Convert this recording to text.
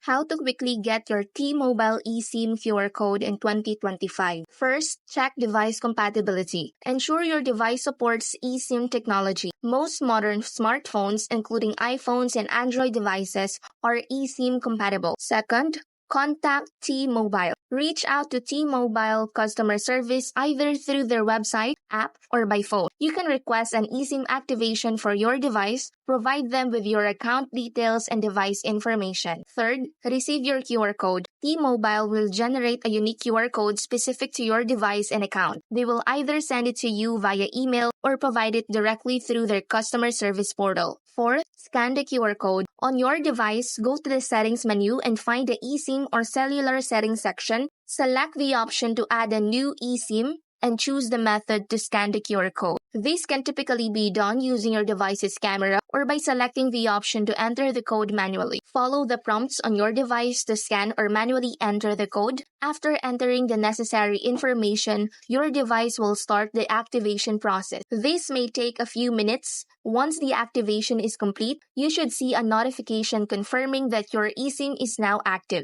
How to quickly get your T-Mobile eSIM QR code in 2025. First, check device compatibility. Ensure your device supports eSIM technology. Most modern smartphones, including iPhones and Android devices, are eSIM compatible. Second, contact T-Mobile. Reach out to T-Mobile customer service either through their website, app, or by phone. You can request an eSIM activation for your device, provide them with your account details and device information. Third, receive your QR code. T-Mobile will generate a unique QR code specific to your device and account. They will either send it to you via email or provide it directly through their customer service portal. Fourth, scan the QR code. On your device, go to the settings menu and find the eSIM or cellular settings section. Select the option to add a new eSIM and choose the method to scan the QR code. This can typically be done using your device's camera or by selecting the option to enter the code manually. Follow the prompts on your device to scan or manually enter the code. After entering the necessary information, your device will start the activation process. This may take a few minutes. Once the activation is complete, you should see a notification confirming that your eSIM is now active.